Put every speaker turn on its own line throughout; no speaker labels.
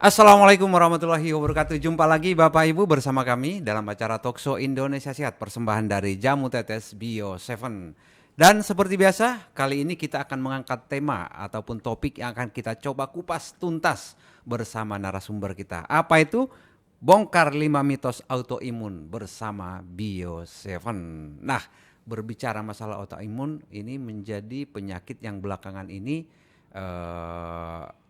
Assalamualaikum warahmatullahi wabarakatuh. Jumpa lagi Bapak Ibu bersama kami dalam acara Talkshow Indonesia Sehat, persembahan dari Jamu Tetes Bio 7. Dan seperti biasa, kali ini kita akan mengangkat tema ataupun topik yang akan kita coba kupas tuntas bersama narasumber kita. Apa itu? Bongkar 5 mitos autoimun bersama Bio 7. Nah, berbicara masalah autoimun ini menjadi penyakit yang belakangan ini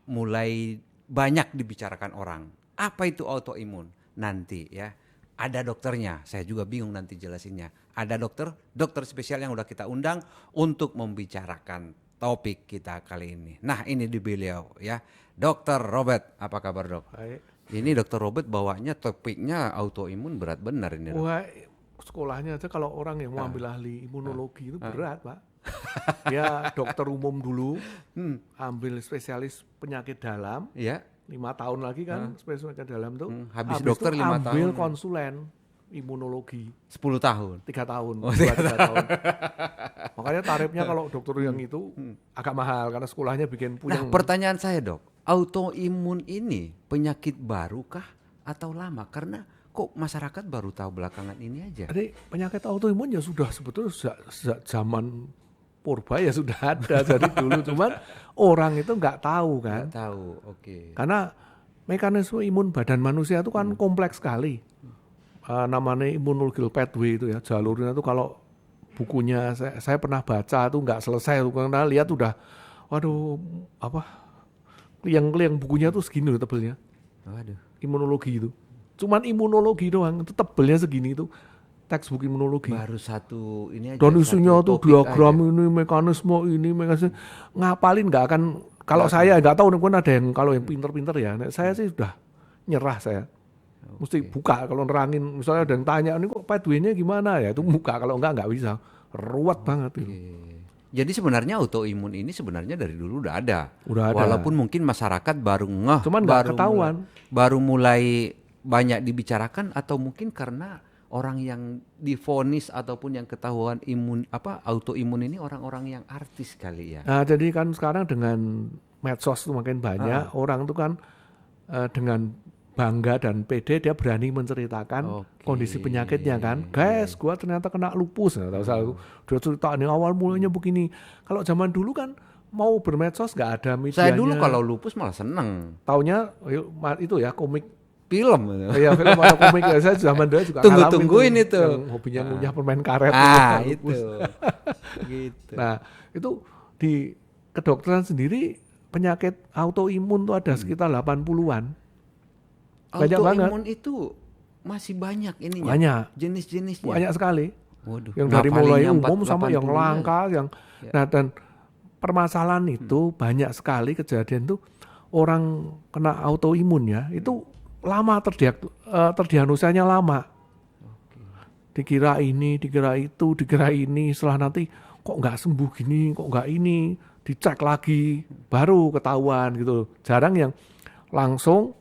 mulai banyak dibicarakan orang. Apa itu autoimun? Nanti ya. Ada dokternya, saya juga bingung nanti jelasinnya. Ada dokter spesial yang udah kita undang untuk membicarakan topik kita kali ini. Nah, ini di beliau ya. Dr. Robert, apa kabar dok?
Baik.
Ini Dr. Robert bawanya topiknya autoimun berat benar ini dok.
Wah, sekolahnya aja kalau orang yang mau ambil ahli imunologi itu berat, Pak. Dia dokter umum dulu, ambil spesialis penyakit dalam,
Ya.
5 tahun lagi kan spesialis penyakit dalam tuh.
Habis
Habis
dokter
itu
5
ambil
tahun.
konsulen imunologi
10 tahun.
3 tahun,
Oh,
3 tahun. Makanya tarifnya kalau dokter yang itu agak mahal karena sekolahnya bikin
Nah,
puyeng.
pertanyaan saya dok, autoimun ini penyakit baru kah atau lama? Karena kok masyarakat baru tahu belakangan ini aja.
Jadi penyakit autoimun ya sudah sebetulnya sejak zaman purba ya sudah ada dari dulu, cuman orang itu nggak tahu kan.
Nggak tahu, oke.
Karena mekanisme imun badan manusia itu kan kompleks sekali. Namanya immunological pathway itu ya, jalurnya itu kalau bukunya saya pernah baca itu nggak selesai tuh, karena lihat udah, waduh apa, kliang bukunya tuh segini loh tebelnya,
Waduh.
imunologi itu. Cuman imunologi doang, itu tebelnya segini itu, textbook imunologi.
Baru satu ini aja.
Dan isinya
satu
tuh
topik
diagram
aja.
ini, mekanisme ngapalin nggak akan. Kalau saya nggak tahu nih, kan ada yang kalau yang pinter-pinter ya. Nah, saya sih sudah nyerah saya. Mesti buka kalau nerangin. Misalnya ada yang tanya, ini kok pathway-nya gimana ya? Itu buka, kalau nggak bisa. Ruwet banget itu.
Jadi sebenarnya autoimun ini sebenarnya dari dulu udah ada.
Udah ada.
Walaupun mungkin masyarakat baru ngeh,
Cuman nggak ketahuan.
baru mulai banyak dibicarakan, atau mungkin karena orang yang divonis ataupun yang ketahuan autoimun ini orang-orang yang artis kali ya.
Nah, jadi kan sekarang dengan medsos tuh makin banyak, orang tuh kan dengan bangga dan pede dia berani menceritakan kondisi penyakitnya kan. Guys, gua ternyata kena lupus. Nah, tahu saya dia cerita nih awal mulanya begini. Kalau zaman dulu kan mau bermedsos nggak ada medianya.
Saya dulu kalau lupus malah seneng.
Taunya itu ya komik.
Film.
Iya, film atau komik ya, saya zaman dulu juga
Tunggu-tungguin itu.
Yang hobinya ngunyah permen karet.
Itu. Gitu.
Nah, itu di kedokteran sendiri penyakit autoimun tuh ada sekitar 80-an. Banyak banget.
Autoimun itu masih banyak ininya.
Banyak.
Jenis-jenisnya.
Banyak sekali.
Waduh.
Yang dari mulai
ngapalinya
umum sampai yang
80-nya.
langka, yang nah, dan permasalahan itu banyak sekali kejadian tuh orang kena autoimun ya, itu lama terdiagnosanya lama. Dikira ini, dikira itu, dikira ini, setelah nanti kok nggak sembuh gini, kok nggak ini, dicek lagi, baru ketahuan gitu. Jarang yang langsung,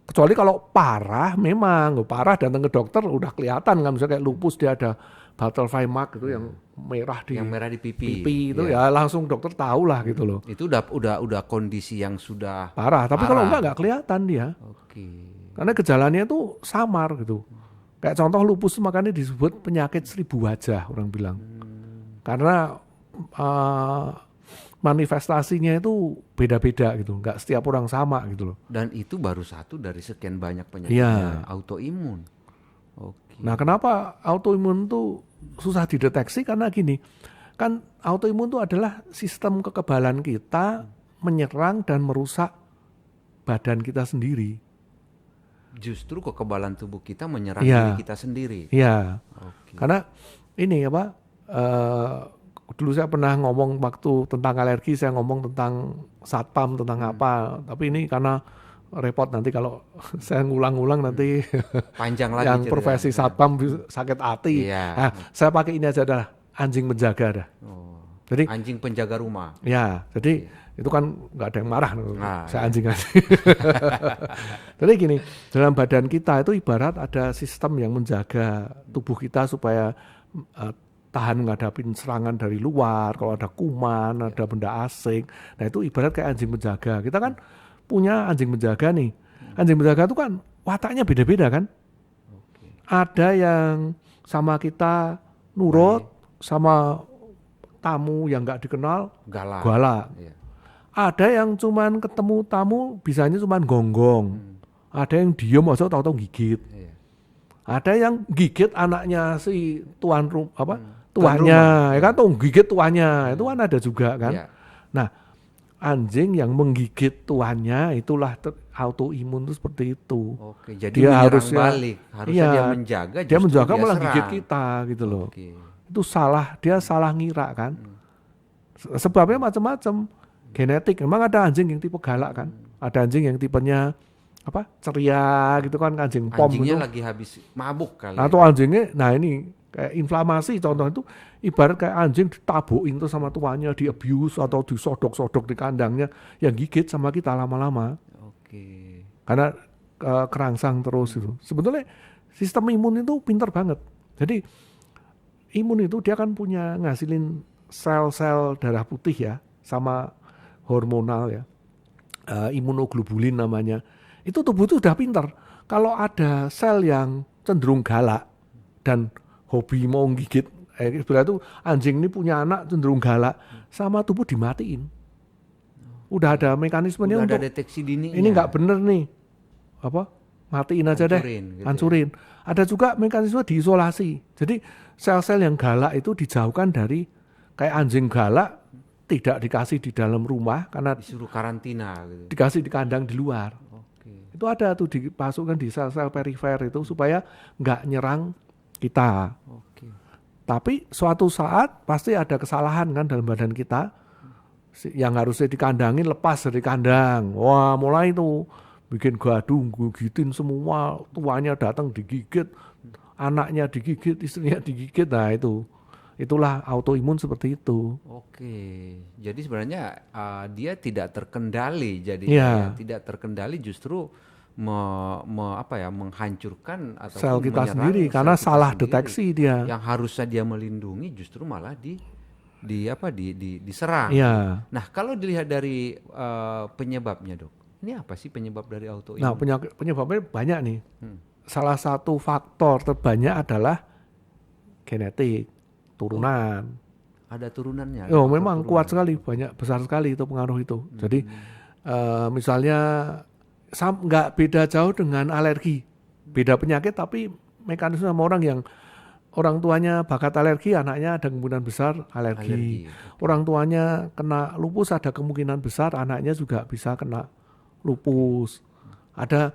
kecuali kalau parah, memang parah datang ke dokter udah kelihatan kan, misalnya kayak lupus dia ada butterfly mark gitu yang merah di
pipi
itu ya langsung dokter tahu lah gitu loh.
Itu udah kondisi yang sudah
Parah, tapi kalau enggak kelihatan dia.
Oke.
Karena gejalanya tuh samar gitu. Kayak contoh lupus makanya disebut penyakit 1000 wajah orang bilang. Karena manifestasinya itu beda-beda gitu. Enggak setiap orang sama gitu loh.
Dan itu baru satu dari sekian banyak penyakitnya autoimun. Oke.
Nah, kenapa autoimun tuh susah dideteksi? Karena gini, kan autoimun tuh adalah sistem kekebalan kita menyerang dan merusak badan kita sendiri.
Justru kekebalan tubuh kita menyerang diri kita sendiri.
Iya.
Oke.
Karena ini apa? Dulu saya pernah ngomong waktu tentang alergi, saya ngomong tentang satpam, tentang apa. Tapi ini karena repot nanti kalau saya ngulang-ngulang nanti
Panjang lagi
yang
cerita.
profesi satpam sakit hati.
Iya.
Nah, saya pakai ini aja dah, anjing menjaga dah. Jadi
Anjing penjaga rumah.
ya, jadi itu kan nggak ada yang marah, saya
iya.
anjing aja. Jadi gini, dalam badan kita itu ibarat ada sistem yang menjaga tubuh kita supaya tahan menghadapi serangan dari luar, kalau ada kuman, ada benda asing. Nah itu ibarat kayak anjing penjaga. Kita kan punya anjing penjaga nih. Anjing penjaga itu kan wataknya beda-beda kan.
Oke.
Ada yang sama kita nurut, sama tamu yang nggak dikenal
Galak.
galak.
Iya.
Ada yang cuman ketemu tamu bisanya cuman gonggong. Ada yang diem aja tahu-tahu gigit.
Iya.
Ada yang gigit anaknya si tuan tuannya,
rumah,
ya kan tuh gigit tuannya. Itu kan ada juga kan.
Iya.
Nah, anjing yang menggigit tuannya itulah autoimun itu seperti itu.
Oke, jadi
Dia
menyerang
harusnya-
balik. Harusnya
iya,
dia menjaga,
Dia
justru
menjaga
dia
malah
serang.
gigit kita gitu loh.
Oke.
Itu salah, dia salah ngira kan. Sebabnya macam-macam. Genetik, memang ada anjing yang tipe galak kan. Ada anjing yang tipenya apa? Ceria gitu kan, anjing pom
Anjingnya
gitu.
lagi habis mabuk kali.
Atau anjingnya, nah ini kayak inflamasi contoh itu ibarat kayak anjing ditabukin tuh sama tuannya, di abuse atau disodok-sodok di kandangnya, yang gigit sama kita lama-lama
Oke.
karena kerangsang terus itu. Sebetulnya sistem imun itu pinter banget. Jadi imun itu dia kan punya ngasilin sel-sel darah putih ya, sama hormonal ya, imunoglobulin namanya. Itu tubuh itu udah pinter. Kalau ada sel yang cenderung galak dan hobi mau gigit, berarti anjing ini punya anak cenderung galak, sama tubuh dimatiin. Udah ada mekanismenya
Udah
untuk
ada deteksi dini.
ini nggak bener nih, apa matiin aja deh,
Hancurin gitu ya.
hancurin. Ada juga mekanisme diisolasi. Jadi sel-sel yang galak itu dijauhkan dari, kayak anjing galak tidak dikasih di dalam rumah karena
Disuruh karantina gitu.
dikasih di kandang di luar.
Oke.
Itu ada tuh dipasukkan di sel-sel perifer itu supaya nggak nyerang kita.
Oke.
Tapi suatu saat pasti ada kesalahan kan dalam badan kita yang harusnya dikandangin lepas dari kandang. Wah mulai itu bikin gaduh, gigitin semua, tuanya datang digigit, anaknya digigit, istrinya digigit. Nah itulah autoimun seperti itu.
Oke, jadi sebenarnya dia tidak terkendali, jadi
Iya.
tidak terkendali justru menghancurkan atau
Sel kita sendiri karena salah deteksi dia.
Yang harusnya dia melindungi justru malah diserang.
Iya.
Nah, kalau dilihat dari penyebabnya, Dok, ini apa sih penyebab dari autoimun?
Nah penyebabnya banyak nih. Salah satu faktor terbanyak adalah genetik, turunan.
Ada turunannya.
Oh,
faktor
memang
turunan.
kuat sekali, banyak besar sekali itu pengaruh itu. Jadi misalnya nggak beda jauh dengan alergi, beda penyakit tapi mekanisme sama orang tuanya bakat alergi, anaknya ada kemungkinan besar alergi. Orang tuanya kena lupus ada kemungkinan besar anaknya juga bisa kena lupus. Ada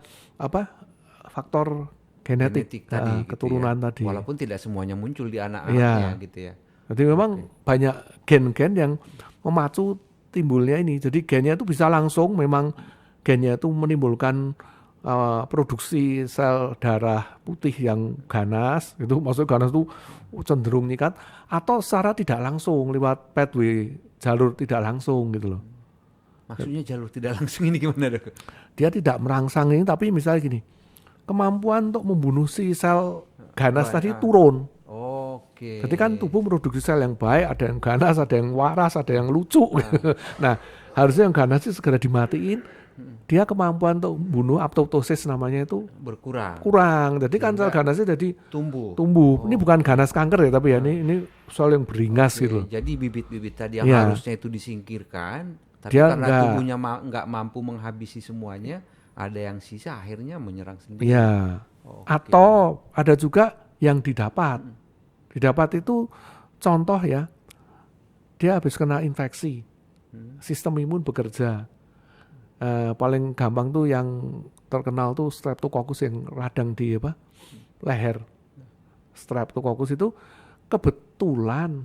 faktor genetik,
tadi,
keturunan
gitu ya.
tadi.
Walaupun tidak semuanya muncul di anak-anaknya gitu ya.
Jadi memang banyak gen-gen yang memacu timbulnya ini. Jadi gennya itu bisa langsung, memang gennya itu menimbulkan produksi sel darah putih yang ganas, itu maksudnya ganas itu cenderung nyikat, atau secara tidak langsung lewat pathway, jalur tidak langsung gitu loh.
Maksudnya jalur tidak langsung ini gimana, Dok?
Dia tidak merangsang ini, tapi misalnya gini, kemampuan untuk membunuh si sel ganas tadi turun.
Oke.
Jadi kan tubuh produksi sel yang baik, ada yang ganas, ada yang waras, ada yang lucu. Nah, harusnya yang ganas itu segera dimatiin. Dia kemampuan untuk bunuh apoptosis namanya itu kurang. Jadi kan sel ganasnya jadi tumbuh. Ini bukan ganas kanker ya, tapi ya ini soal yang beringas gitu.
Jadi bibit-bibit tadi yang harusnya itu disingkirkan, tapi
dia
karena tubuhnya nggak mampu menghabisi semuanya, ada yang sisa akhirnya menyerang sendiri.
Iya. Atau ada juga yang didapat. Didapat itu contoh ya, dia habis kena infeksi, sistem imun bekerja. Paling gampang tuh yang terkenal tuh streptococcus yang radang di leher. Streptococcus itu kebetulan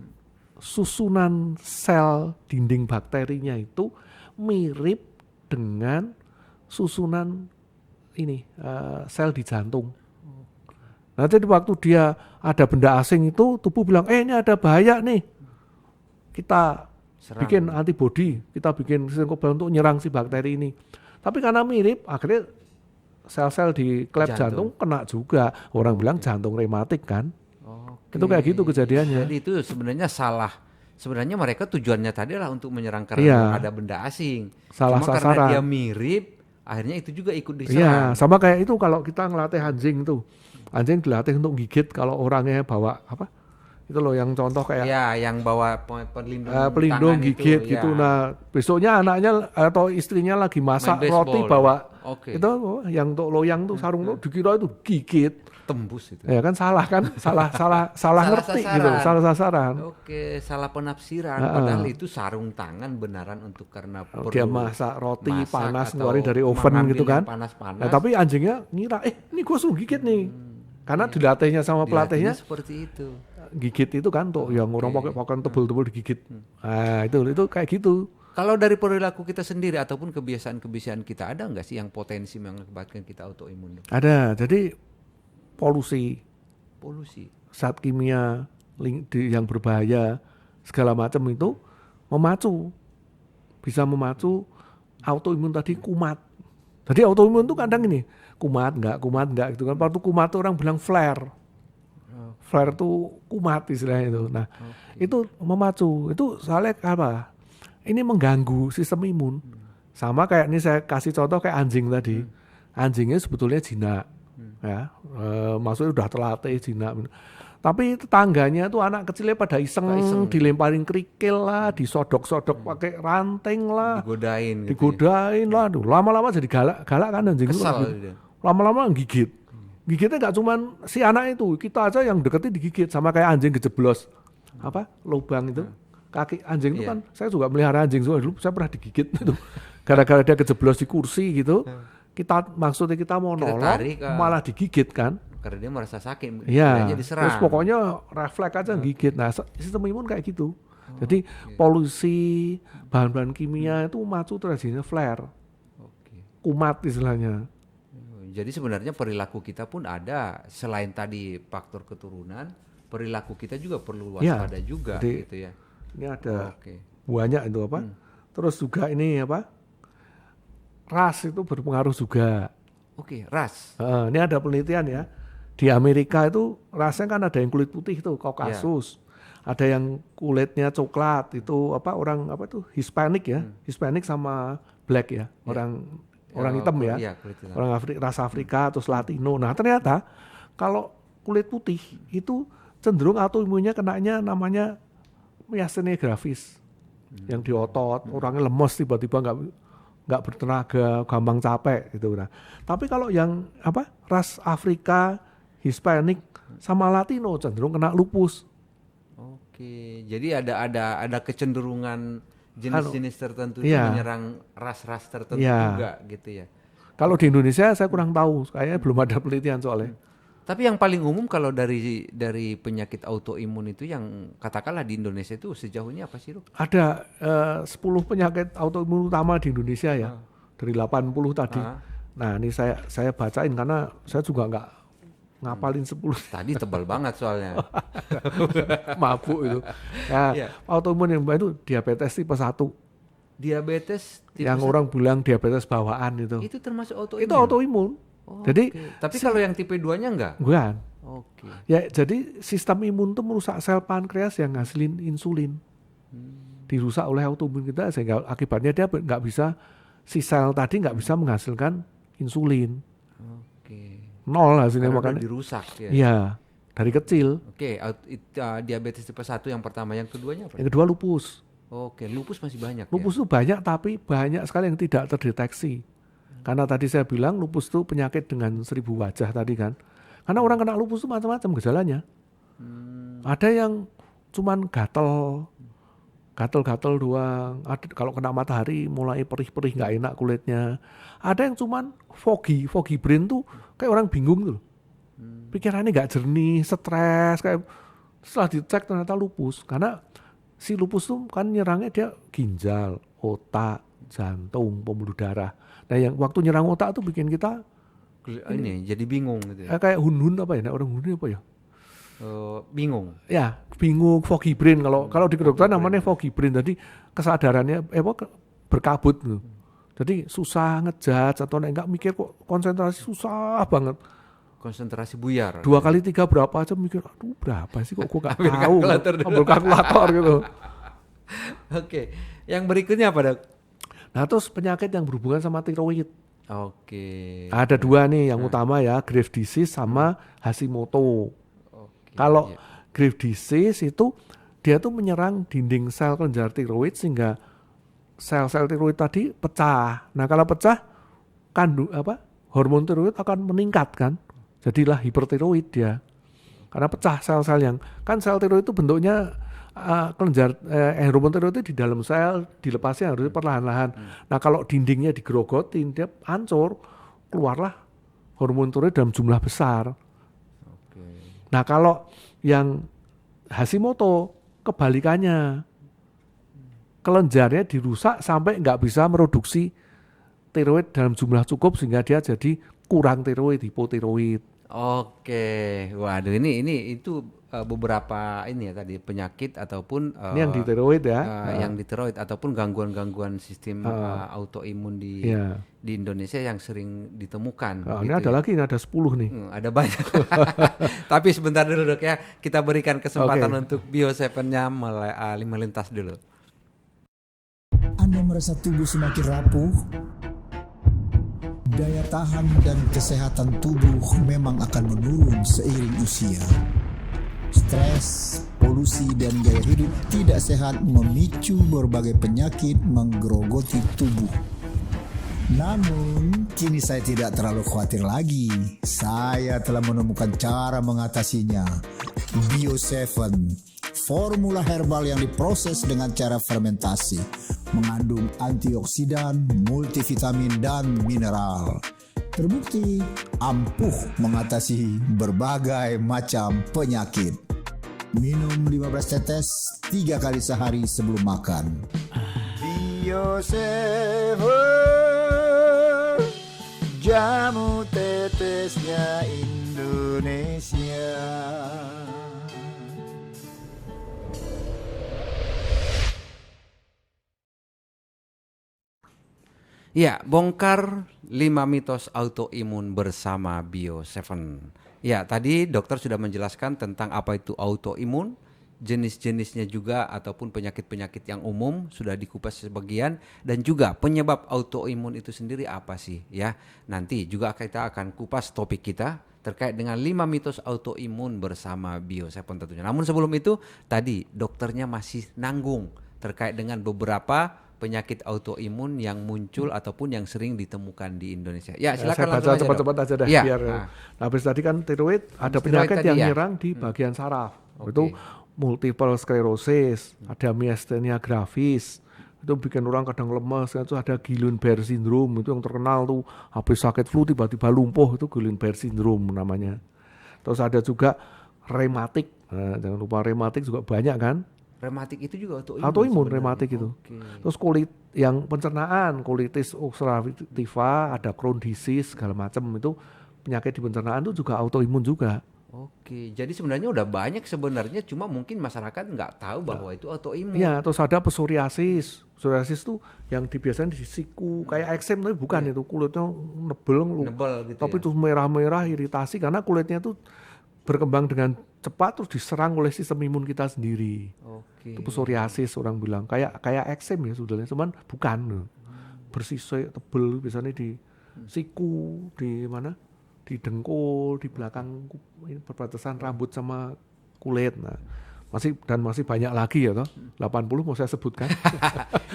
susunan sel dinding bakterinya itu mirip dengan susunan ini sel di jantung. Nah, jadi waktu dia ada benda asing itu, tubuh bilang, ini ada bahaya nih. Kita bikin antibodi, kita bikin sistem kekebalan untuk nyerang si bakteri ini. Tapi karena mirip, akhirnya sel-sel di klep jantung kena juga. Orang bilang jantung rematik kan. Itu kayak gitu kejadiannya.
Jadi itu sebenarnya salah. Sebenarnya mereka tujuannya tadi adalah untuk menyerang karena ada benda asing.
Salah
Cuma
sasaran.
karena dia mirip, akhirnya itu juga ikut
Iya,
diserang.
sama kayak itu kalau kita ngelatih anjing tuh. Anjing dilatih untuk gigit kalau orangnya bawa apa? Itu loh yang contoh kayak
Ya, yang bawa pelindung
pelindung
tangan
gigit
itu,
gitu.
ya.
Nah, besoknya anaknya atau istrinya lagi masak
Main
roti
baseball.
bawa
Oke.
itu yang untuk loyang tuh sarung tuh dikira itu gigit.
Tembus itu.
Ya kan salah kan? Salah
Salah
ngerti gitu,
sasaran.
salah sasaran.
Oke, salah penafsiran. Padahal itu sarung tangan beneran untuk karena perlu
Dia masak roti
masak
panas
atau
ngeluarin dari oven
mengambil
gitu kan.
yang panas-panas.
Nah, tapi anjingnya ngira, ini gue suruh gigit nih. Karena dilatihnya sama
Dilatihnya
pelatihnya
seperti itu.
gigit itu kan tuh yang orang pakai pakaian tebel-tebel digigit. Nah, itu kayak gitu.
Kalau dari perilaku kita sendiri ataupun kebiasaan-kebiasaan kita, ada nggak sih yang potensi mengakibatkan kita autoimun?
Ada. Jadi polusi, zat kimia yang berbahaya segala macam itu bisa memacu autoimun tadi kumat. Jadi autoimun itu kadang ini kumat enggak gitu kan. Waktu kumat itu orang bilang flare. Flare itu kumat istilahnya itu. Nah, itu memacu. Itu soalnya apa? Ini mengganggu sistem imun. Sama kayak ini saya kasih contoh kayak anjing tadi. Anjingnya sebetulnya jinak. Ya, maksudnya udah terlatih jinak. Tapi tetangganya tuh anak kecilnya pada iseng. Dilemparin kerikil lah, disodok-sodok pakai ranting lah, digodain lah. Aduh, lama-lama jadi galak kan anjing itu. Lama-lama gigit. Gigitnya nggak cuman si anak itu, kita aja yang deketin digigit. Sama kayak anjing kejeblos lubang itu. Kaki anjing itu kan, saya juga melihara anjing dulu, saya pernah digigit itu. Gara-gara dia kejeblos di kursi gitu. Maksudnya kita mau nolong, malah digigit kan.
Karena dia merasa sakit,
iya,
diserang.
Terus pokoknya refleks aja gigit. Nah, sistem imun kayak gitu. Jadi polusi, bahan-bahan kimia itu macu terjadinya flare. Kumat istilahnya.
Jadi sebenarnya perilaku kita pun ada, selain tadi faktor keturunan, perilaku kita juga perlu waspada juga
jadi,
gitu ya.
Ini ada banyak itu apa. Terus juga ini ras itu berpengaruh juga.
Ras.
Ini ada penelitian ya. Di Amerika itu rasnya kan ada yang kulit putih itu Caucasus. Ada yang kulitnya coklat itu orang Hispanic ya. Hispanic sama black ya. Orang hitam ya. Orang ras Afrika terus Latino. Nah, ternyata kalau kulit putih itu cenderung autoimunnya kenanya namanya myasthenia gravis. Yang di otot, orangnya lemes tiba-tiba nggak bertenaga, gampang capek gitu. Nah, tapi kalau yang ras Afrika, Hispanic sama Latino cenderung kena lupus.
Jadi ada kecenderungan jenis-jenis tertentu itu menyerang ras-ras tertentu juga gitu ya.
Kalau di Indonesia saya kurang tahu, kayaknya belum ada penelitian soalnya.
Tapi yang paling umum kalau dari penyakit autoimun itu yang katakanlah di Indonesia itu sejauh ini apa sih, Ruk?
Ada 10 penyakit autoimun utama di Indonesia ya. Dari 80 tadi. Nah, ini saya bacain karena saya juga nggak ngapalin 10.
Tadi tebal banget soalnya.
Mabuk itu. Autoimun yang itu diabetes tipe 1.
Diabetes tipe
yang 1. Orang bilang diabetes bawaan itu.
Itu termasuk autoimun?
Itu autoimun. Jadi,
tapi kalau yang tipe 2-nya enggak?
Bukan. Ya, jadi sistem imun itu merusak sel pankreas yang ngasilin insulin. Dirusak oleh autoimun kita sehingga akibatnya dia nggak bisa, si sel tadi nggak bisa menghasilkan insulin. Nol hasilnya, makanya
dirusak ya.
Iya, dari kecil.
Diabetes tipe 1 yang pertama, yang keduanya apa?
Yang kedua lupus.
Lupus masih banyak.
Lupus itu banyak, tapi banyak sekali yang tidak terdeteksi. Karena tadi saya bilang lupus itu penyakit dengan 1000 wajah tadi kan. Karena orang kena lupus itu macam-macam gejalanya. Ada yang cuman gatel doang. Kalau kena matahari mulai perih-perih nggak enak kulitnya. Ada yang cuman foggy brain tuh kayak orang bingung tuh. Pikirannya nggak jernih, stres kayak. Setelah dicek ternyata lupus. Karena si lupus tuh kan nyerangnya dia ginjal, otak, jantung, pembuluh darah. Nah, yang waktu nyerang otak tuh bikin kita
ini jadi bingung gitu ya.
Kayak hun apa ya? Orang hun apa ya?
Bingung.
Ya, bingung, foggy brain. Kalau di kedokteran namanya foggy brain. Jadi kesadarannya berkabut gitu. Jadi susah ngejudge atau enggak mikir, kok konsentrasi susah banget.
Konsentrasi buyar.
2 kali 3 berapa aja mikir, aduh berapa sih kok gue gak tahu. Ambil kalkulator gitu.
Yang berikutnya apa, Dok?
Nah, terus penyakit yang berhubungan sama tiroid.
Oke.
Ada dua nih yang utama ya, Graves disease sama Hashimoto.
Oke.
Kalau
Ya.
Graves disease itu dia tuh menyerang dinding sel kelenjar tiroid sehingga sel-sel tiroid tadi pecah. Nah kalau pecah, hormon tiroid akan meningkat kan, jadilah hipertiroid dia. Karena pecah sel-sel yang kan sel tiroid itu bentuknya hormon tiroid itu di dalam sel dilepasnya harus perlahan-lahan. Nah kalau dindingnya digerogotin dia hancur, keluarlah hormon tiroid dalam jumlah besar.
Oke.
Nah kalau yang Hashimoto kebalikannya, kelenjarnya dirusak sampai nggak bisa produksi tiroid dalam jumlah cukup sehingga dia jadi kurang tiroid, hipotiroid.
Oke, waduh ini itu beberapa ini ya tadi penyakit ataupun
Ini yang di tiroid ya.
yang di tiroid ataupun gangguan-gangguan sistem autoimun
Iya.
di Indonesia yang sering ditemukan.
Ini
gitu
ada
ya.
lagi, ini ada 10 nih.
Ada banyak. Tapi sebentar dulu Dok ya, kita berikan kesempatan
Oke.
untuk Bio7-nya melintas dulu.
Anda merasa tubuh semakin rapuh? Daya tahan dan kesehatan tubuh memang akan menurun seiring usia. Stres, polusi, dan gaya hidup tidak sehat memicu berbagai penyakit menggerogoti tubuh. Namun, kini saya tidak terlalu khawatir lagi. Saya telah menemukan cara mengatasinya. Bio7, formula herbal yang diproses dengan cara fermentasi, mengandung antioksidan, multivitamin, dan mineral. Terbukti ampuh mengatasi berbagai macam penyakit. Minum 15 tetes 3 kali sehari sebelum makan. Bio7, jamu tetesnya Indonesia.
Ya, bongkar 5 mitos autoimun bersama Bio7. Ya, tadi dokter sudah menjelaskan tentang apa itu autoimun, jenis-jenisnya juga ataupun penyakit-penyakit yang umum sudah dikupas sebagian dan juga penyebab autoimun itu sendiri apa sih ya. Nanti juga kita akan kupas topik kita terkait dengan 5 mitos autoimun bersama Bio7 tentunya. Namun sebelum itu tadi dokternya masih nanggung terkait dengan beberapa penyakit autoimun yang muncul ataupun yang sering ditemukan di Indonesia. Ya, silakan
Saya
langsung
baca
aja, Dok.
cepat-cepat aja deh
Ya,
biar.
nah.
Habis tadi kan tiroid ada
Steroid
penyakit
tadi
yang
ya.
nyerang di bagian saraf.
Oke.
Itu multiple sclerosis, ada myasthenia gravis. Itu bikin orang kadang lemas, itu ada Guillain-Barré syndrome, itu yang terkenal tuh habis sakit flu tiba-tiba lumpuh, itu Guillain-Barré syndrome namanya. Terus ada juga rematik. Nah, jangan lupa rematik juga banyak kan?
Rematik itu juga
Autoimun
sebenarnya.
rematik itu.
Oke.
Terus kulit yang pencernaan, colitis ulcerativa, ada Crohn disease segala macam itu penyakit di pencernaan itu juga autoimun juga.
Oke, jadi sebenarnya udah banyak sebenarnya, cuma mungkin masyarakat nggak tahu bahwa itu autoimun.
Iya, terus ada psoriasis. Psoriasis tuh yang biasanya di siku kayak eksem tapi bukan itu kulitnya
Nebel gitu
tapi
ya.
tuh merah-merah iritasi karena kulitnya tuh berkembang dengan cepat terus diserang oleh sistem imun kita sendiri.
Oke.
Itu psoriasis orang bilang kayak eksem ya sebetulnya cuman bukan. Bersisik tebel biasanya di siku, di mana? Di dengkul, di belakang ini perbatasan rambut sama kulit. Nah, masih banyak lagi ya toh. 80 mau saya sebutkan.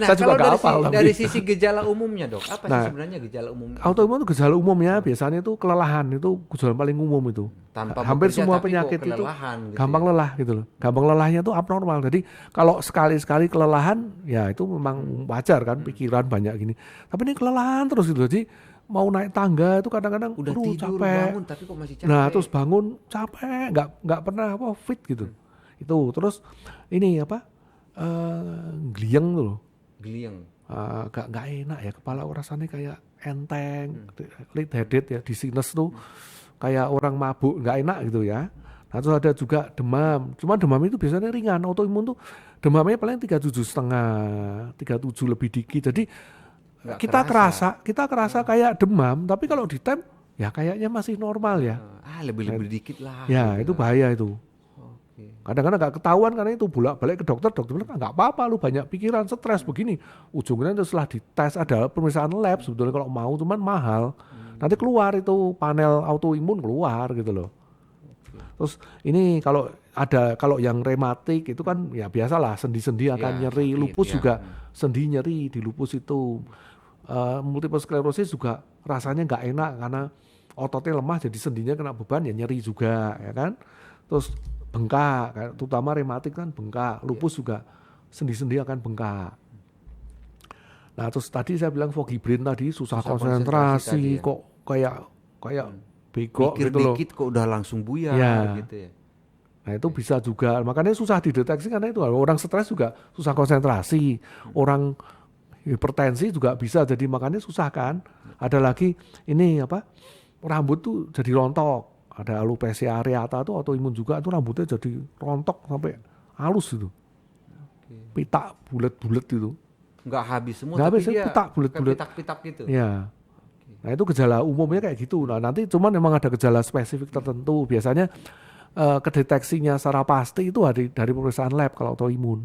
Nah,
Saya juga
kalau
nggak hafal tapi.
dari sisi gejala umumnya, Dok, apa sih
Nah,
sebenarnya gejala umum?
Autoimun itu gejala umumnya biasanya itu kelelahan, itu gejala paling umum itu.
Tanpa
Hampir
bekerja,
semua
tapi kok
penyakit itu
kelelahan gitu
gampang
ya?
lelah gitu loh. Gampang lelahnya itu abnormal. Jadi kalau sekali-sekali kelelahan ya itu memang wajar kan pikiran banyak gini. Tapi ini kelelahan terus gitu. Jadi mau naik tangga itu kadang-kadang
Udah
aduh,
tidur,
capek.
bangun tapi kok masih capek.
Nah, terus bangun capek, nggak pernah fit gitu. Itu terus ini apa? Gliyeng tuh loh.
Gliyeng.
Nggak enak ya kepala rasanya kayak enteng, lightheaded ya di sinus tuh kayak orang mabuk nggak enak gitu ya. Nah terus ada juga demam, cuman demam itu biasanya ringan, autoimun tuh demamnya paling 37,5, 37 lebih dikit. Jadi
Nggak
kita kerasa kayak demam, tapi kalau ditem ya kayaknya masih normal ya.
lebih dikit lah.
Ya
gitu.
itu bahaya itu. Kadang-kadang nggak ketahuan karena itu bolak-balik ke dokter bilang nggak apa-apa, lu banyak pikiran, stres begini. Ujungnya itu setelah dites ada pemeriksaan lab sebetulnya kalau mau, cuman mahal. Nanti keluar itu panel autoimun keluar gitu loh. Terus ini kalau yang rematik itu kan ya biasalah sendi-sendi akan nyeri, lupus juga sendi nyeri di lupus itu. Multiple sclerosis juga rasanya nggak enak karena ototnya lemah jadi sendinya kena beban ya nyeri juga ya kan. Terus bengkak, terutama rematik kan bengkak, lupus juga sendi-sendi akan bengkak. Nah terus tadi saya bilang foggy brain tadi susah konsentrasi tadi, ya? Kok kayak bego
pikir
gitu loh.
Dikit kok udah langsung buyar gitu ya.
Nah itu bisa juga, makanya susah dideteksi karena itu orang stres juga susah konsentrasi, orang hipertensi juga bisa jadi makanya susah kan. Ada lagi ini rambut tuh jadi rontok. Ada alopecia areata tuh autoimun juga, itu rambutnya jadi rontok sampai halus gitu. Pitak bulat-bulat itu.
Nggak habis semua
nggak
tapi
habis,
dia
pitak bulat-bulat.
pitak-pitak gitu.
Ya. Nah itu gejala umumnya kayak gitu. Nah nanti cuman memang ada gejala spesifik tertentu. Biasanya kedeteksinya secara pasti itu dari pemeriksaan lab kalau autoimun.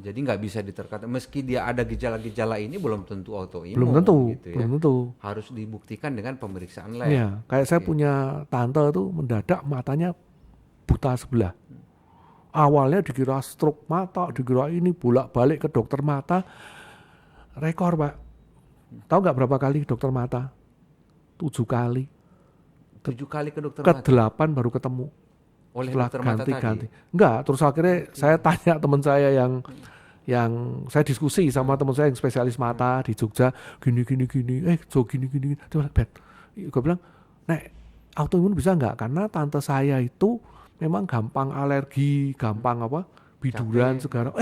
Jadi nggak bisa diterkata, meski dia ada gejala-gejala ini belum tentu autoimun.
Belum tentu,
gitu ya.
belum tentu.
Harus dibuktikan dengan pemeriksaan lab.
Iya, kayak saya punya tante tuh mendadak matanya buta sebelah. Awalnya dikira stroke mata, dikira ini bolak-balik ke dokter mata. Rekor Pak. Tahu nggak berapa kali dokter mata? 7 kali.
7 kali ke dokter mata?
Ke-8 baru ketemu.
Oleh
setelah
dokter mata
ganti-ganti.
tadi?
Enggak, terus akhirnya saya tanya teman saya yang saya diskusi sama teman saya yang spesialis mata di Jogja, gini, gini, coba Bet. Gue bilang, Nek, autoimun bisa enggak? Karena tante saya itu memang gampang alergi, gampang biduran segala.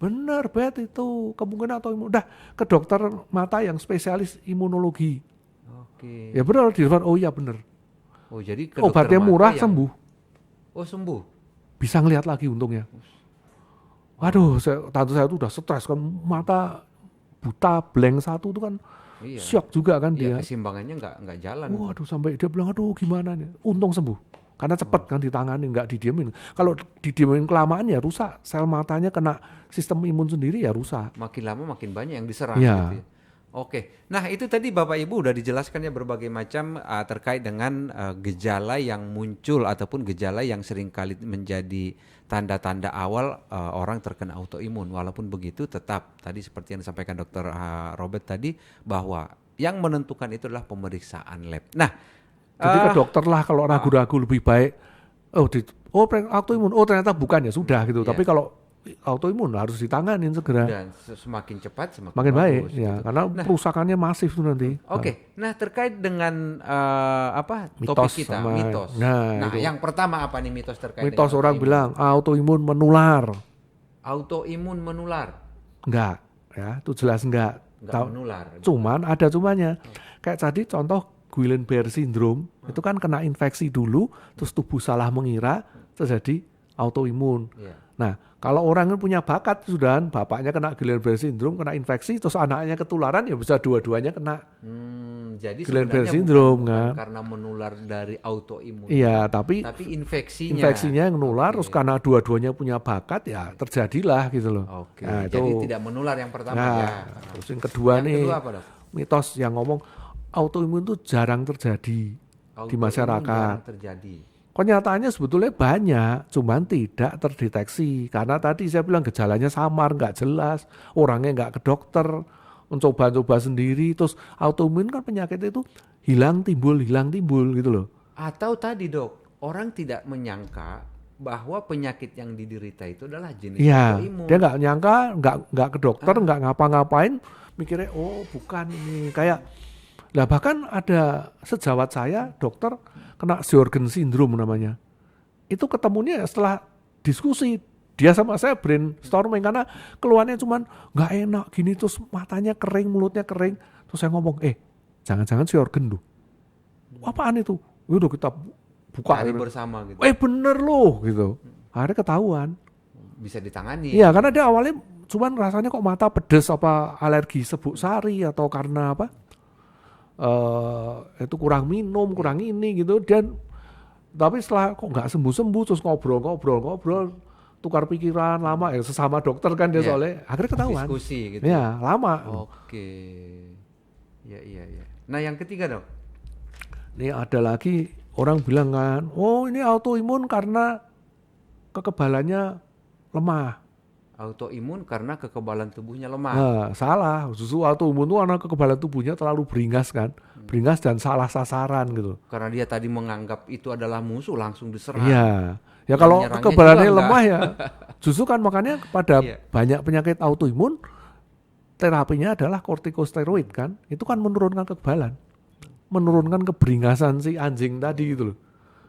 Bener Bet itu kemungkinan autoimun. Udah ke dokter mata yang spesialis imunologi.
Oke.
Ya benar, di depan, oh iya bener.
Oh jadi ke
obatnya
dokter
murah
mata
sembuh.
Oh sembuh?
Bisa ngelihat lagi untungnya. Waduh, tante saya tuh udah stres kan, mata buta blank satu tuh kan syok juga kan dia.
Keseimbangannya nggak jalan.
Waduh, sampai dia bilang aduh gimana nih. Untung sembuh. Karena cepat kan ditangani, nggak didiemin. Kalau didiemin kelamaan ya rusak. Sel matanya kena sistem imun sendiri ya rusak.
Makin lama makin banyak yang diserang
Ya.
gitu ya. Oke, nah itu tadi Bapak Ibu udah dijelaskan ya berbagai macam terkait dengan gejala yang muncul ataupun gejala yang seringkali menjadi tanda-tanda awal orang terkena autoimun. Walaupun begitu tetap tadi seperti yang disampaikan Dr. Robert tadi bahwa yang menentukan itu adalah pemeriksaan lab. Nah,
jadi ke dokter lah kalau ragu-ragu lebih baik. Autoimun, ternyata bukan ya sudah gitu.
Iya.
Tapi kalau autoimun harus ditanganin segera.
dan semakin cepat semakin
Makin baik
bagus,
ya,
gitu.
karena perusakannya masif tuh nanti.
Oke, nah terkait dengan topik
Mitos
kita,
sama-
mitos.
nah,
Nah,
itu.
yang pertama apa nih mitos terkait
Mitos
dengan
orang
autoimun?
bilang autoimun menular.
Autoimun menular,
Enggak, ya itu jelas enggak.
nggak menular.
Cuman ada cumanya. Kayak tadi contoh Guillain-Barré syndrome, itu kan kena infeksi dulu, terus tubuh salah mengira, terjadi autoimun.
Iya.
Nah, kalau orang kan punya bakat sudah, bapaknya kena Guillain-Barré syndrome, kena infeksi, terus anaknya ketularan, ya bisa dua-duanya kena.
Jadi
Guillain-Barré
sebenarnya
syndrome,
bukan
kan?
karena menular dari autoimun.
Iya, tapi infeksinya yang nular, terus karena dua-duanya punya bakat, ya terjadilah gitu loh.
Oke,
Nah,
jadi
itu.
tidak menular yang pertama
Nah,
ya.
terus yang kedua
Yang
nih,
kedua apa, Dok?
mitos yang ngomong autoimun itu jarang terjadi di
Autoimun
masyarakat.
jarang terjadi.
Kenyataannya sebetulnya banyak, cuman tidak terdeteksi. Karena tadi saya bilang gejalanya samar, nggak jelas, orangnya nggak ke dokter, mencoba-coba sendiri, terus autoimun kan penyakit itu hilang timbul gitu loh.
Atau tadi Dok, orang tidak menyangka bahwa penyakit yang diderita itu adalah jenis
Iya,
autoimun.
dia nggak nyangka, nggak ke dokter, nggak ngapa-ngapain, mikirnya oh bukan ini kayak. Lah bahkan ada sejawat saya dokter kena Sjögren syndrome namanya. Itu ketemunya setelah diskusi. Dia sama saya brainstorming karena keluarnya cuman nggak enak gini, terus matanya kering, mulutnya kering. Terus saya ngomong, jangan-jangan Sjögren tuh. Apaan itu? Udah kita buka.
Cari bersama gitu.
Bener loh gitu. Akhirnya ketahuan.
Bisa ditangani.
Iya, karena dia awalnya cuman rasanya kok mata pedes, apa alergi serbuk sari atau karena apa? Itu kurang minum, kurang ini gitu. Dan Tapi setelah kok nggak sembuh-sembuh terus ngobrol, tukar pikiran lama ya sesama dokter kan dia
Iya.
soalnya akhirnya ketahuan.
Diskusi gitu.
Ya, lama.
Oke. Ya, iya, iya. Nah, yang ketiga, Dok.
Ini ada lagi orang bilang kan, oh ini autoimun karena kekebalannya lemah.
Autoimun karena kekebalan tubuhnya lemah.
Nah, salah. Justru autoimun itu karena kekebalan tubuhnya terlalu beringas kan. Beringas dan salah sasaran gitu.
Karena dia tadi menganggap itu adalah musuh, langsung diserang.
Iya. Ya
Dan
kalau
nyerangnya
kekebalannya
juga
lemah ya. Justru kan makanya pada
Iya.
banyak penyakit autoimun terapinya adalah kortikosteroid kan. Itu kan menurunkan kekebalan. Menurunkan keberingasan si anjing tadi gitu loh.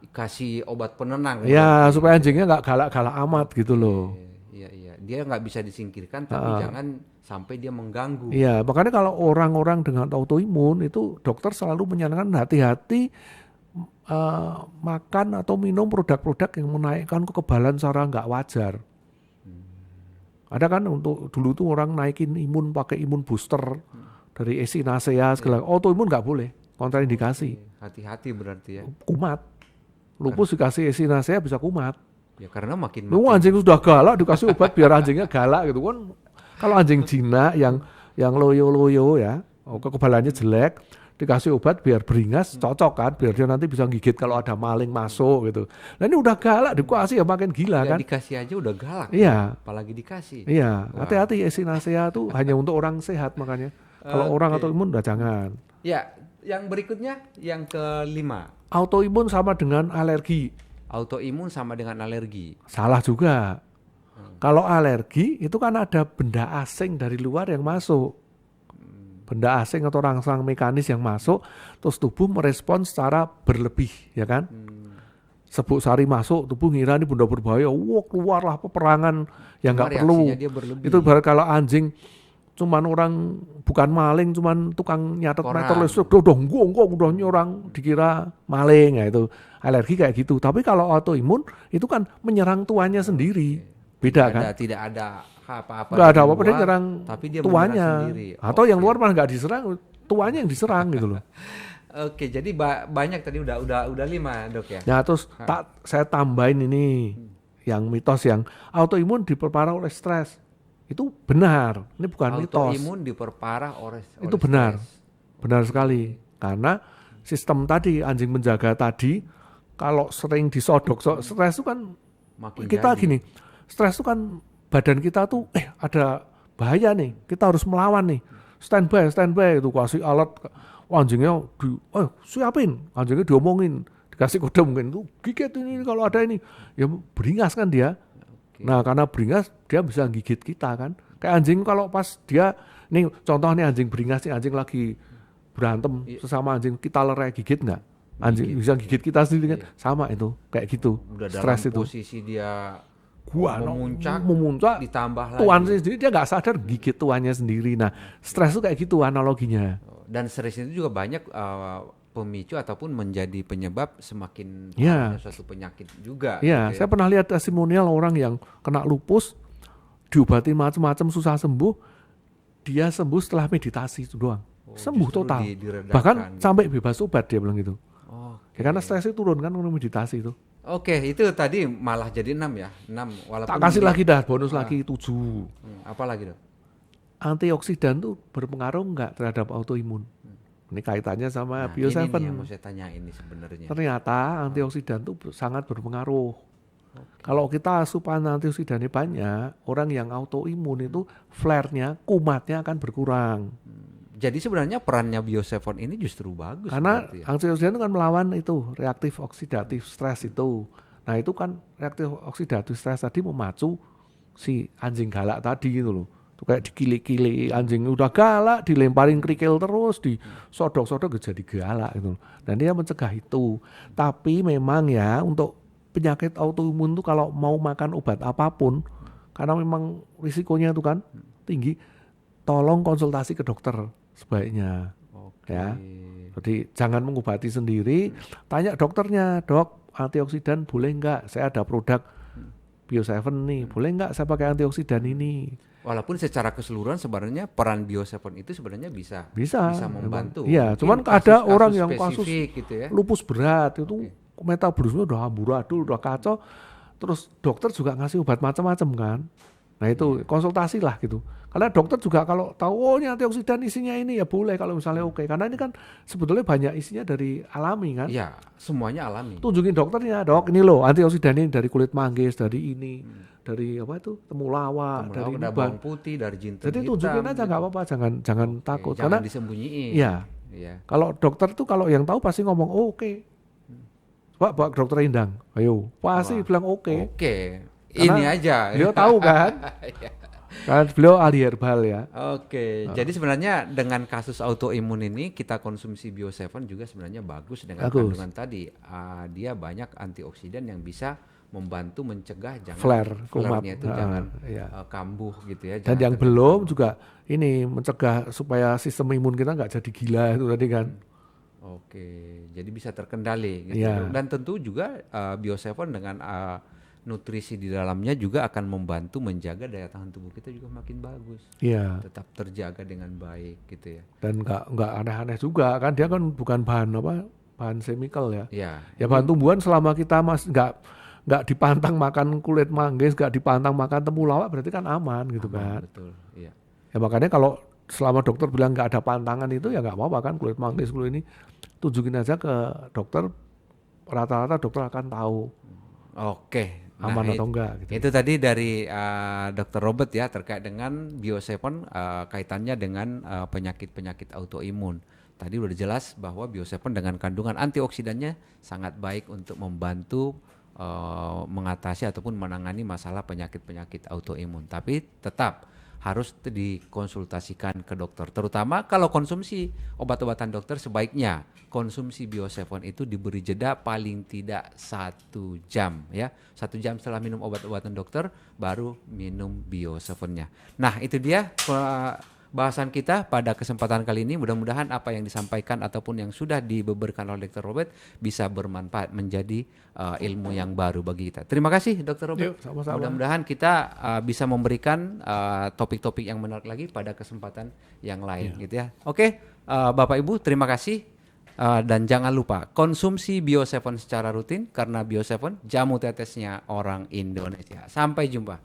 Kasih obat penenang.
Ya supaya anjingnya nggak galak-galak amat gitu loh.
Iya, iya. Dia nggak bisa disingkirkan, tapi jangan sampai dia mengganggu.
Iya, makanya kalau orang-orang dengan autoimun itu dokter selalu menyarankan hati-hati makan atau minum produk-produk yang menaikkan kekebalan secara nggak wajar. Ada kan untuk dulu tuh orang naikin imun pakai imun booster dari Echinacea segala. Autoimun nggak boleh, kontraindikasi.
Hati-hati berarti ya.
Kumat. Lupus dikasih Echinacea bisa kumat.
Ya karena makin
Lu anjing sudah galak dikasih obat biar anjingnya galak gitu kan. Kalau anjing Cina yang loyo-loyo ya, kekebalannya jelek, dikasih obat biar beringas cocok kan, biar dia nanti bisa gigit kalau ada maling masuk gitu. Nah ini udah galak dikasih ya makin gila
ya
kan.
dikasih aja udah galak.
Iya.
Apalagi dikasih.
Iya, hati-hati Echinacea tuh hanya untuk orang sehat makanya. Kalau orang autoimun udah jangan.
Ya, yang berikutnya yang kelima.
Autoimun sama dengan alergi.
Autoimun sama dengan alergi.
Salah juga. Kalau alergi itu kan ada benda asing dari luar yang masuk. Benda asing atau rangsang mekanis yang masuk, terus tubuh merespon secara berlebih, ya kan? Sebuk sari masuk, tubuh ngira ini benda berbahaya, wah keluarlah peperangan yang
Cuma
nggak perlu.
reaksinya dia berlebih.
Itu baru kalau anjing cuman orang bukan maling, cuman tukang nyatet
Koran.
meter listrik, udah orang dikira maling, ya itu alergi kayak gitu. Tapi kalau autoimun itu kan menyerang tuannya sendiri, beda kan?
Tidak ada apa-apa.
Nggak ada
dari
apa-apa dia
luar,
nyerang
tapi dia
tuannya,
menyerang sendiri.
atau yang
Oke.
luar malah nggak diserang, tuannya yang diserang gitu loh.
Oke, jadi banyak tadi udah 5, Dok ya.
Nah terus saya tambahin ini yang mitos yang autoimun diperparah oleh stres. Itu benar, ini bukan mitos.
Autoimun diperparah oleh
Itu benar,
stres.
benar sekali. Karena sistem tadi anjing menjaga tadi, kalau sering disodok, stres itu kan
Makin
kita
jadi.
gini, stres itu kan badan kita tuh ada bahaya nih, kita harus melawan nih. Standby itu kasih alat, anjingnya siapin, anjingnya diomongin, dikasih kode mungkin tuh gigit ini kalau ada ini, ya beringas kan dia. Nah karena beringas dia bisa gigit kita kan. Kayak anjing kalau pas dia, nih contoh nih anjing beringas nih, anjing lagi berantem sesama anjing, kita lerai gigit nggak? Anjing bisa gigit kita sendiri kan? Sama itu, kayak gitu.
Udah dalam
Stres itu.
posisi dia
memuncak,
ditambah
tuan
lagi.
sendiri dia nggak sadar gigit tuannya sendiri. Nah stres itu kayak gitu analoginya.
Dan stres itu juga banyak pemicu ataupun menjadi penyebab semakin
Ya.
parahnya suatu penyakit juga.
Iya,
gitu
saya pernah lihat testimonial orang yang kena lupus, diobati macam-macam susah sembuh, dia sembuh setelah meditasi itu doang. Sembuh
justru
total.
diredakan
Bahkan
gitu.
sampai bebas obat dia bilang gitu.
Oke.
Ya karena stresnya turun kan kalau meditasi itu.
Oke, itu tadi malah jadi 6 ya. 6 walaupun
Tak kasih
ini-
lagi dah, bonus lagi 7.
apa lagi, Dok?
Antioksidan tuh berpengaruh enggak terhadap autoimun? Ini kaitannya sama
Nah,
Bio
ini nih
7.
yang mau saya tanya ini sebenarnya.
Ternyata antioksidan tuh sangat berpengaruh. Kalau kita asupan antioksidannya banyak, orang yang autoimun itu flare-nya, kumatnya akan berkurang.
Jadi sebenarnya perannya Bio7 ini justru bagus
Karena
berarti ya.
antioksidan itu kan melawan itu reaktif oksidatif stres itu. Nah itu kan reaktif oksidatif stres tadi memacu si anjing galak tadi gitu loh. Itu kayak dikili-kili anjing udah galak, dilemparin kerikil terus, disodok-sodok jadi galak gitu loh. Dan dia mencegah itu. Tapi memang ya untuk penyakit autoimun tuh kalau mau makan obat apapun, karena memang risikonya itu kan tinggi, tolong konsultasi ke dokter sebaiknya.
Oke.
Ya. Jadi jangan mengobati sendiri, tanya dokternya, dok antioksidan boleh enggak? Saya ada produk Bio7 nih, boleh enggak saya pakai antioksidan ini?
Walaupun secara keseluruhan sebenarnya peran Bio7 itu sebenarnya bisa
Bisa
membantu.
Iya,
Mungkin
cuman ada
kasus-kasus
orang yang kasus
spesifik gitu ya.
lupus berat itu metabolisme udah amburadul, udah kacau, terus dokter juga ngasih obat macam-macam kan. Nah itu konsultasi lah gitu. Karena dokter juga kalau tahu oh ini antioksidan isinya ini ya boleh kalau misalnya oke. Karena ini kan sebetulnya banyak isinya dari alami kan.
Iya, semuanya alami.
Tunjukin dokternya, dok ini loh antioksidan ini dari kulit manggis, dari ini, dari apa itu temulawak, dari
Ada
uban.
bawang putih, dari jinten
Jadi
hitam.
tunjukin aja nggak apa-apa, jangan takut.
Jangan
Karena
disembunyiin.
iya,
Iya.
kalau dokter tuh kalau yang tahu pasti ngomong oh, oke. Pak, Pak Dokter Indang, ayo pasti
Wah,
bilang oke.
Oke.
Karena
Ini aja.
Beliau tahu kan, kan beliau ahli herbal ya.
Oke, jadi sebenarnya dengan kasus autoimun ini kita konsumsi Bio7 juga sebenarnya bagus dengan
Bagus.
kandungan tadi. Dia banyak antioksidan yang bisa membantu mencegah jangan
Flare, kumat.
flare-nya itu jangan
Iya.
kambuh gitu ya.
Dan
jangan
yang belum juga ini mencegah supaya sistem imun kita nggak jadi gila itu tadi kan.
Oke, jadi bisa terkendali gitu.
Iya.
Dan tentu juga Bio7 dengan nutrisi di dalamnya juga akan membantu menjaga daya tahan tubuh kita juga makin bagus.
Iya.
Tetap terjaga dengan baik gitu ya.
Dan nggak aneh-aneh juga kan, dia kan bukan bahan chemical ya.
Iya.
Ya bahan tumbuhan selama kita nggak dipantang makan kulit manggis, nggak dipantang makan temulawak berarti kan aman gitu kan.
Betul, iya.
Ya makanya kalau selama dokter bilang nggak ada pantangan itu ya nggak apa-apa kan kulit manggis kulit ini tunjukin aja ke dokter, rata-rata dokter akan tahu
Oke.
aman atau enggak gitu.
Itu tadi dari Dr. Robert ya terkait dengan Bio7 kaitannya dengan penyakit-penyakit autoimun. Tadi udah jelas bahwa Bio7 dengan kandungan antioksidannya sangat baik untuk membantu mengatasi ataupun menangani masalah penyakit-penyakit autoimun. Tapi tetap harus dikonsultasikan ke dokter. Terutama kalau konsumsi obat-obatan dokter sebaiknya konsumsi Bio7 itu diberi jeda paling tidak 1 jam ya. 1 jam setelah minum obat-obatan dokter baru minum Bio7-nya. Nah itu dia bahasan kita pada kesempatan kali ini. Mudah-mudahan apa yang disampaikan ataupun yang sudah dibeberkan oleh Dr. Robert bisa bermanfaat menjadi ilmu yang baru bagi kita. Terima kasih Dr. Robert.
Yuk, sama-sama.
Mudah-mudahan kita bisa memberikan topik-topik yang menarik lagi pada kesempatan yang lain gitu ya. Oke, Bapak Ibu terima kasih. Dan jangan lupa konsumsi Bio7 secara rutin karena Bio7 jamu tetesnya orang Indonesia. Sampai jumpa.